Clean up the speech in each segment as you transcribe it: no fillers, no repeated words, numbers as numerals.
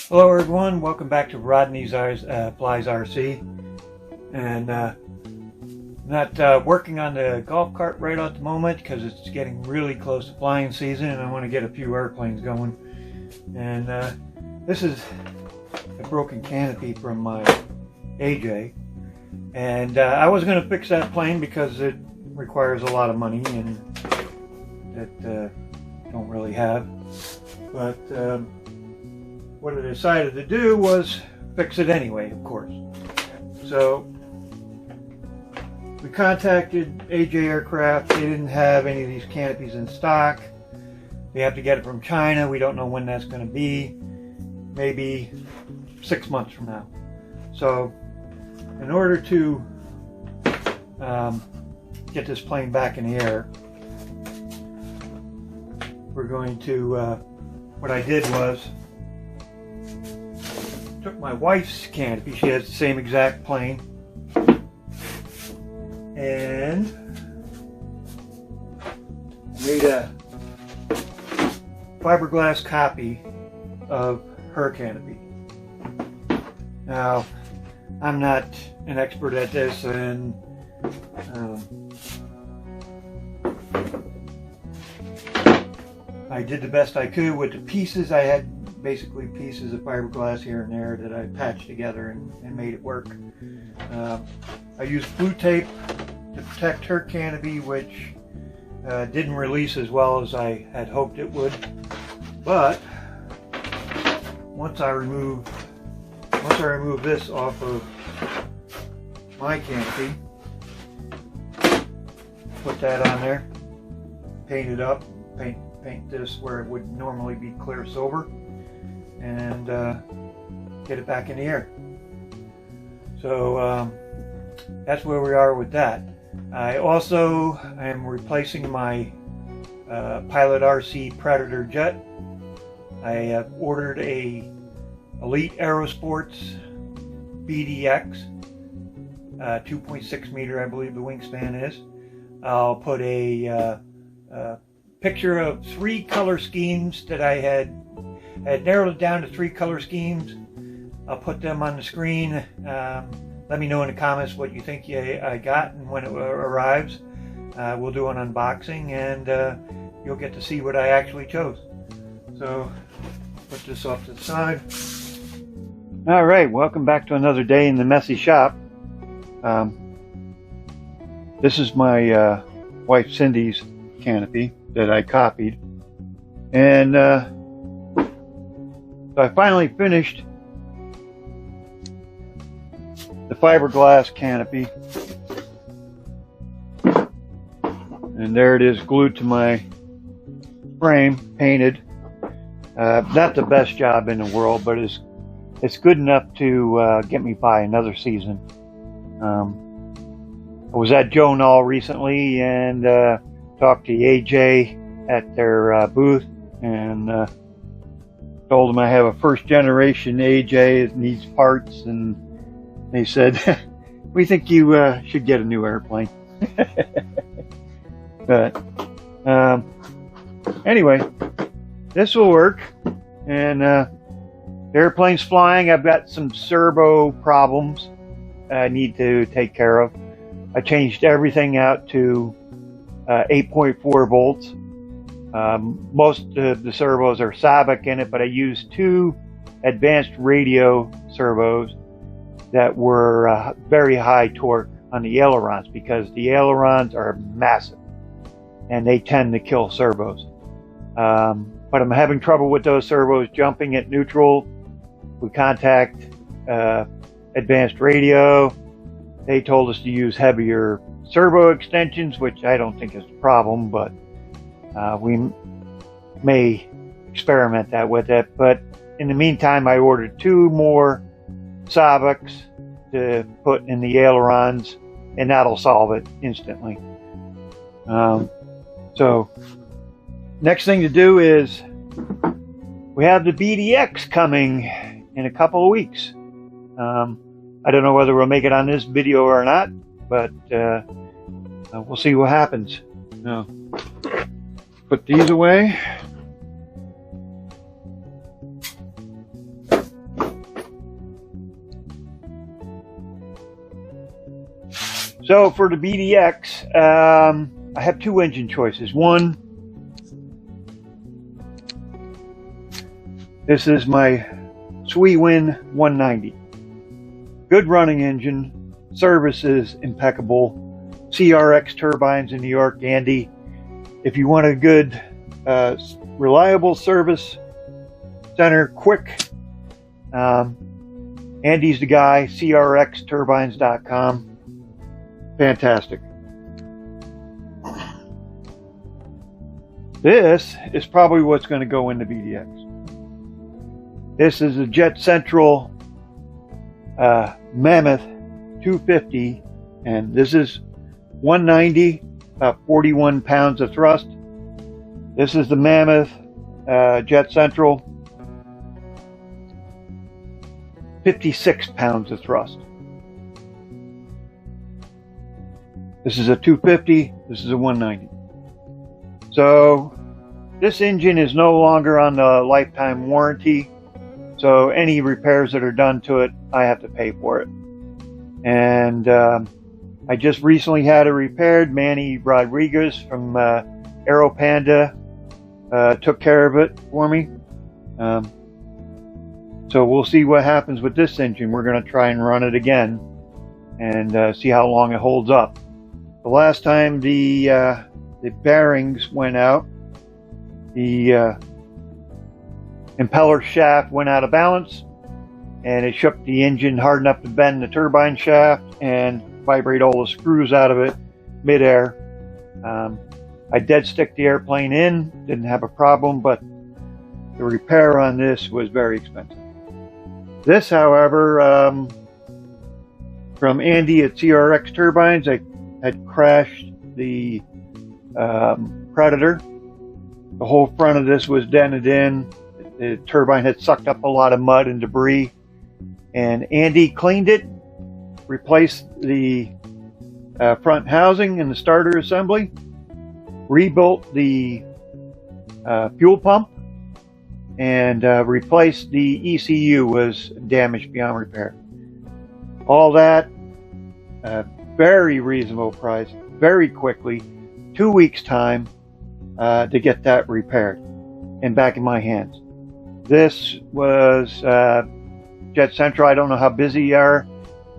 Hello everyone, welcome back to Rodney's Flies RC. And not working on the golf cart right at the moment because it's getting really close to flying season and I want to get a few airplanes going. And this is a broken canopy from my AJ. And I was going to fix that plane because it requires a lot of money and that don't really have. But what I decided to do was fix it anyway, of course. So we contacted AJ Aircraft. They didn't have any of these canopies in stock. They have to get it from China. We don't know when that's going to be. Maybe 6 months from now. So in order to get this plane back in the air, we're going to, what I did was took my wife's canopy. She has the same exact plane, and made a fiberglass copy of her canopy. Now, I'm not an expert at this, and I did the best I could with the pieces. I had basically pieces of fiberglass here and there that I patched together and made it work. I used blue tape to protect her canopy, which didn't release as well as I had hoped it would. But once I remove this off of my canopy, put that on there, paint it up, paint this where it would normally be clear silver, and get it back in the air. So that's where we are with that. I also am replacing my Pilot RC Predator jet. I have ordered a Elite Aerosports BDX, 2.6 meter I believe the wingspan is. I'll put a picture of 3 color schemes that I had narrowed it down to 3 color schemes. I'll put them on the screen. Let me know in the comments what you think I got and when it arrives. We'll do an unboxing and you'll get to see what I actually chose. So put this off to the side. Alright, welcome back to another day in the messy shop. This is my wife Cindy's canopy that I copied, and so I finally finished the fiberglass canopy, and there it is, glued to my frame, painted. Not the best job in the world, but it's good enough to get me by another season. I was at Joe Knoll recently and talked to AJ at their booth, and told them I have a first generation AJ that needs parts, and they said, we think you should get a new airplane. But anyway, this will work, and the airplane's flying. I've got some servo problems I need to take care of. I changed everything out to 8.4 volts. Most of the servos are Sabic in it, but I used 2 advanced radio servos that were very high torque on the ailerons, because the ailerons are massive and they tend to kill servos. But I'm having trouble with those servos jumping at neutral. We contact advanced radio. They told us to use heavier servo extensions, which I don't think is a problem, but we may experiment that with it. But in the meantime, I ordered 2 more Sabics to put in the ailerons, and that'll solve it instantly. So next thing to do is we have the BDX coming in a couple of weeks. I don't know whether we'll make it on this video or not, but we'll see what happens. Now, put these away. So for the BDX, I have two engine choices. One, this is my Swewin 190. Good running engine, service is impeccable. CRX turbines in New York, Andy. If you want a good, reliable service center, quick, Andy's the guy, crxturbines.com. Fantastic. This is probably what's going to go into BDX. This is a Jet Central Mammoth 250, and this is 190, about 41 pounds of thrust. This is the Mammoth Jet Central, 56 pounds of thrust. This is a 250, this is a 190. So this engine is no longer on the lifetime warranty, so any repairs that are done to it, I have to pay for it. And I just recently had it repaired. Manny Rodriguez from Aero Panda took care of it for me. So we'll see what happens with this engine. We're going to try and run it again and see how long it holds up. The last time the bearings went out, the impeller shaft went out of balance, and it shook the engine hard enough to bend the turbine shaft and vibrate all the screws out of it midair. I dead stick the airplane in, didn't have a problem, but the repair on this was very expensive. This, however, from Andy at CRX Turbines, I had crashed the Predator. The whole front of this was dented in. The turbine had sucked up a lot of mud and debris, and Andy cleaned it, replaced the front housing and the starter assembly, rebuilt the fuel pump, and replaced the ECU, was damaged beyond repair. All that, very reasonable price, very quickly, 2 weeks time to get that repaired and back in my hands. This was Jet Central. I don't know how busy you are.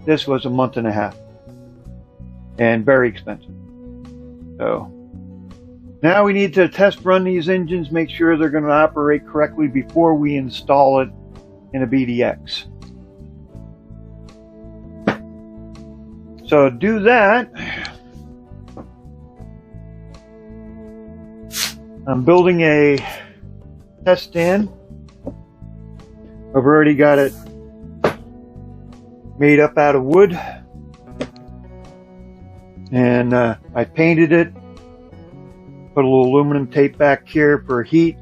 This was a month and a half and very expensive. So now we need to test run these engines, make sure they're going to operate correctly before we install it in a BDX. So to do that, I'm building a test stand. I've already got it made up out of wood, and I painted it, put a little aluminum tape back here for heat,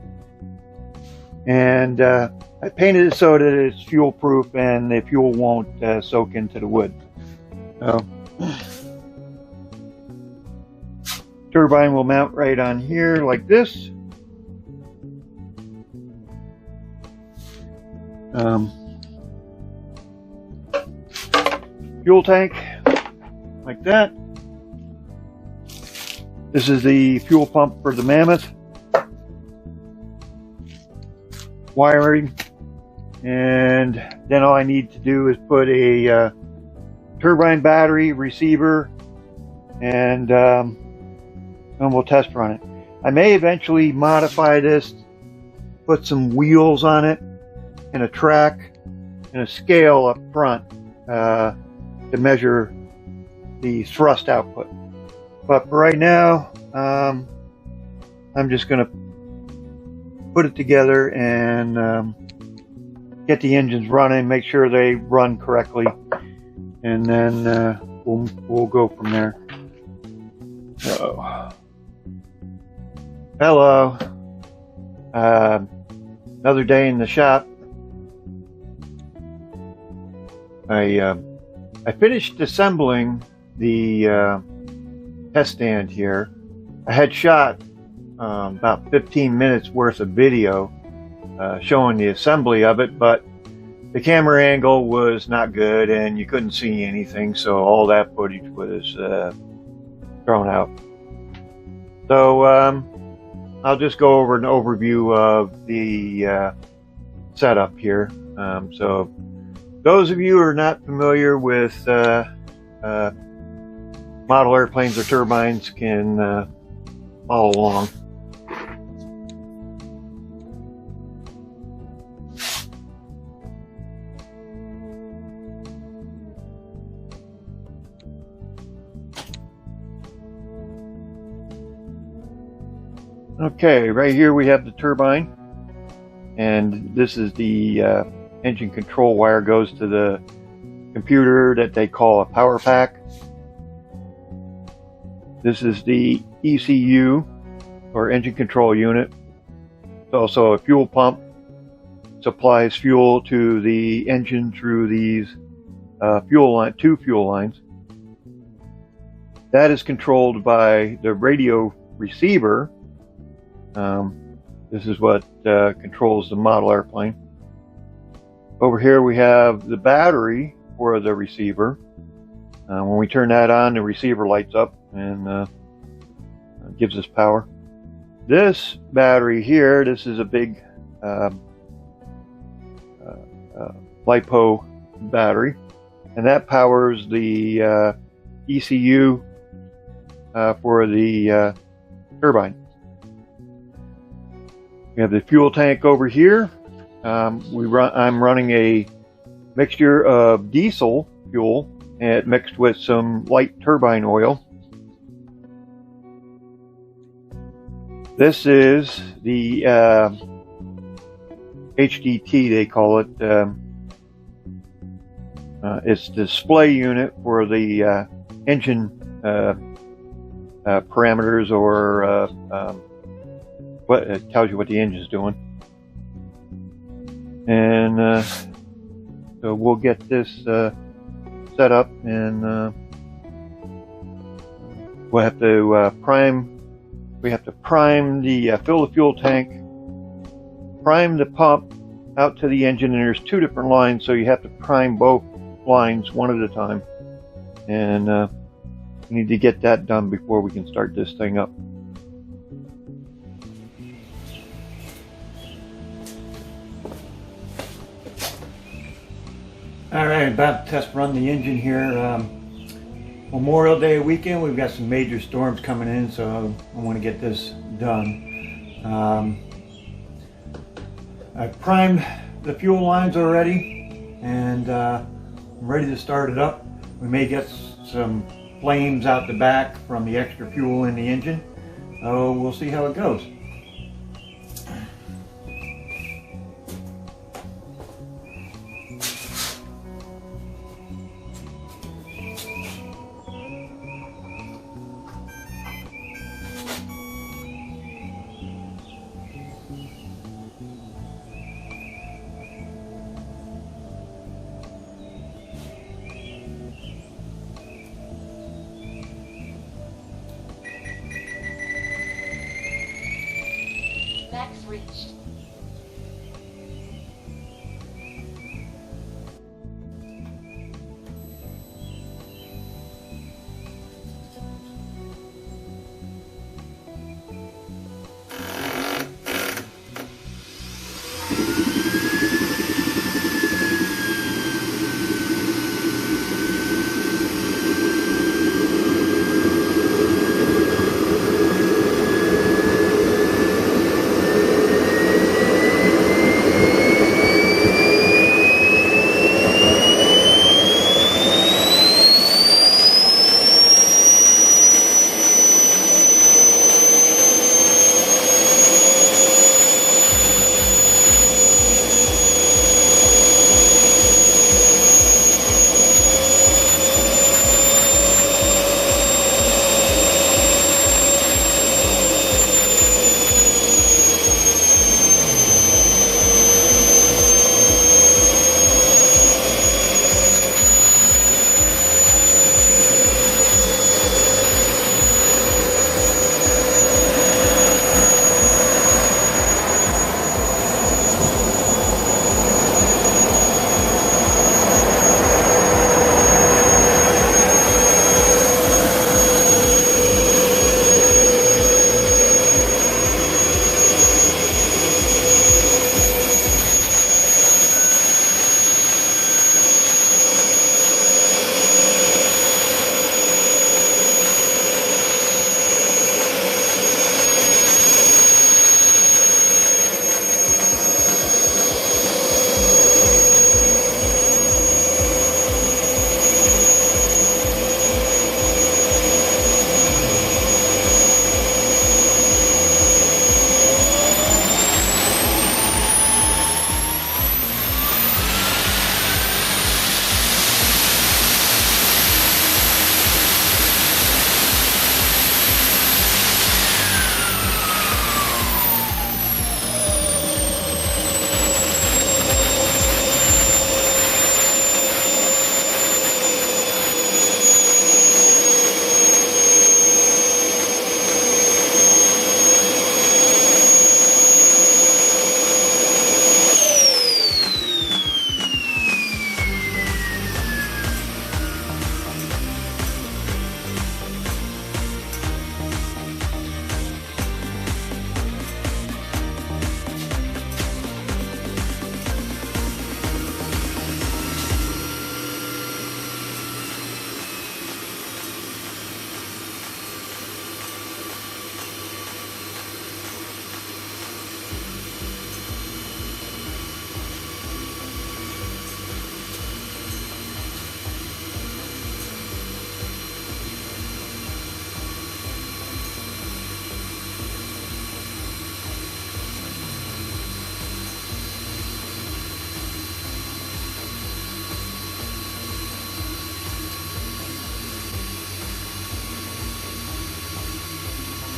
and I painted it so that it's fuel proof and the fuel won't soak into the wood. So turbine will mount right on here like this. Fuel tank like that. This is the fuel pump for the Mammoth. Wiring, and then all I need to do is put a turbine battery, receiver, and we'll test run it. I may eventually modify this, put some wheels on it, and a track, and a scale up front to measure the thrust output. But for right now, I'm just going to put it together and get the engines running, make sure they run correctly, and then we'll go from there. So, hello. Another day in the shop. I finished assembling the test stand here. I had shot about 15 minutes worth of video showing the assembly of it, but the camera angle was not good and you couldn't see anything, so all that footage was thrown out. So I'll just go over an overview of the setup here. So those of you who are not familiar with model airplanes or turbines can follow along. Okay, right here we have the turbine, and this is the engine control wire, goes to the computer that they call a power pack. This is the ECU, or engine control unit. It's also a fuel pump, supplies fuel to the engine through these two fuel lines. That is controlled by the radio receiver. This is what controls the model airplane. Over here we have the battery for the receiver. When we turn that on, the receiver lights up and gives us power. This battery here, this is a big LiPo battery, and that powers the ECU for the turbine. We have the fuel tank over here. I'm running a mixture of diesel fuel and mixed with some light turbine oil. This is the HDT, they call it. It's the display unit for the engine parameters, or what it tells you what the engine's doing. And so we'll get this set up, and we'll have to prime. We have to prime the fill the fuel tank, prime the pump out to the engine, and there's two different lines, so you have to prime both lines one at a time. And we need to get that done before we can start this thing up. Alright, about to test run the engine here. Memorial Day weekend, we've got some major storms coming in, so I want to get this done. I've primed the fuel lines already, and I'm ready to start it up. We may get some flames out the back from the extra fuel in the engine. So we'll see how it goes. Knacks reached.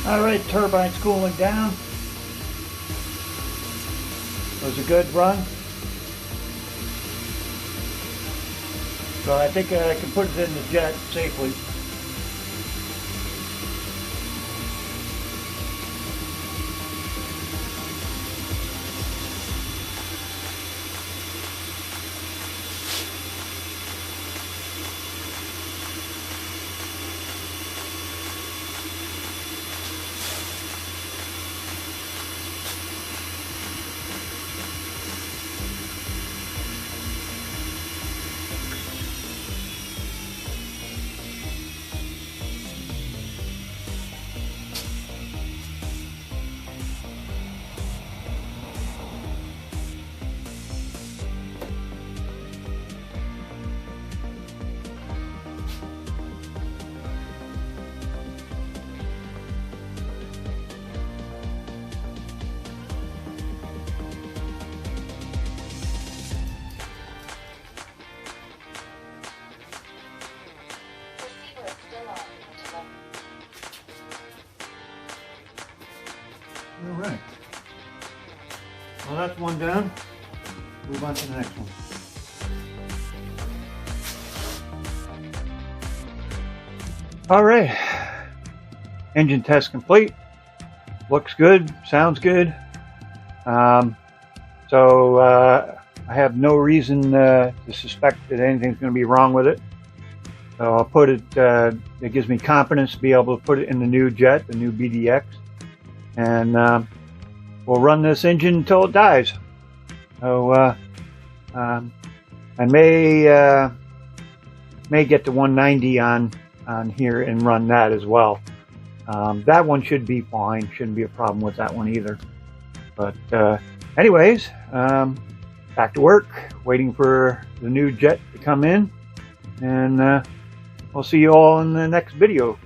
Alright, turbine's cooling down. It was a good run. So I think I can put it in the jet safely. Receiver is still on. Alright. Well, that's one down. Move on to the next one. Alright. Engine test complete. Looks good. Sounds good. I have no reason to suspect that anything's going to be wrong with it. So I'll put it, it gives me confidence to be able to put it in the new jet, the new BDX. And we'll run this engine until it dies. So I may get to 190 on here and run that as well. That one should be fine. Shouldn't be a problem with that one either. But anyways, back to work, waiting for the new jet to come in, and we'll see you all in the next video.